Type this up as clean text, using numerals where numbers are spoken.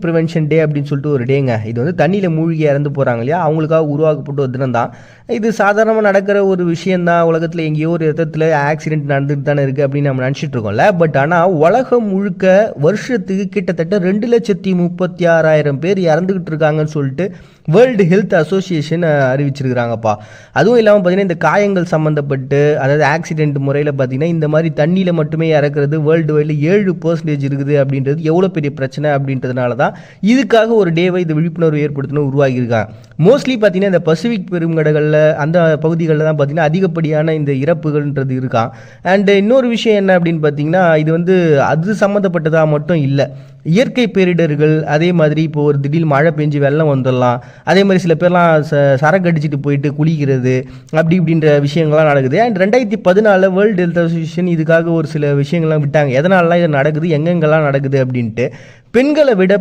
Prevention டே அப்படின்னு சொல்லிட்டு ஒரு டேங்க. இது வந்து தண்ணியில் மூழ்கி இறந்து போகிறாங்க இல்லையா, அவங்களுக்காக உருவாக்கப்பட்ட ஒரு தினம் தான் இது. சாதாரணமாக நடக்கிற ஒரு விஷயந்தான். உலகத்தில் எங்கேயோ ஒரு இடத்துல ஆக்சிடென்ட் நடந்துட்டு தானே இருக்குது அப்படின்னு நம்ம நினச்சிட்டு இருக்கோம்ல. பட் ஆனால் உலகம் முழுக்க வருஷத்துக்கு கிட்டத்தட்ட 2,36,000 பேர் இறந்துக்கிட்டு இருக்காங்கன்னு சொல்லிட்டு வேர்ல்டு ஹெல்த் அசோசியேஷன் அறிவிச்சிருக்கிறாங்கப்பா. அதுவும் இல்லாமல் பார்த்தீங்கன்னா இந்த காயங்கள் சம்மந்தப்பட்டு, அதாவது ஆக்சிடென்ட் முறையில் பார்த்தீங்கன்னா இந்த மாதிரி தண்ணியில் மட்டுமே இறக்குறது வேர்ல்டு வைடில் 7% இருக்குது அப்படின்றது எவ்வளோ பெரிய பிரச்சனை அப்படின்றதுனால தான் இதுக்காக ஒரு டேவை இது விழிப்புணர்வு ஏற்படுத்தணும் உருவாகியிருக்காங்க. மோஸ்ட்லி பார்த்தீங்கன்னா இந்த பசிபிக் பெருங்கடல்களில் அந்த பகுதிகளில் தான் பார்த்தீங்கன்னா அதிகப்படியான இந்த இறப்புகள்ன்றது இருக்கான். அண்டு இன்னொரு விஷயம் என்ன அப்படின்னு பார்த்தீங்கன்னா, இது வந்து அது சம்மந்தப்பட்டதாக மட்டும் இல்லை, இயற்கை பேரிடர்கள். அதே மாதிரி இப்போ ஒரு திடீர் மழை பெஞ்சு வெள்ளம் வந்துடலாம். அதே மாதிரி சில பேர்லாம் சரக்கு அடிச்சுட்டு போயிட்டு குளிக்கிறது அப்படி இப்படின்ற விஷயங்கள்லாம் நடக்குது. அண்ட் 2014 வேர்ல்டு ஹெல்த் அசோசியேஷன் இதுக்காக ஒரு சில விஷயங்கள்லாம் விட்டாங்க. எதனாலலாம் இது நடக்குது, எங்கெங்கெல்லாம் நடக்குது அப்படின்ட்டு. பெண்களை விட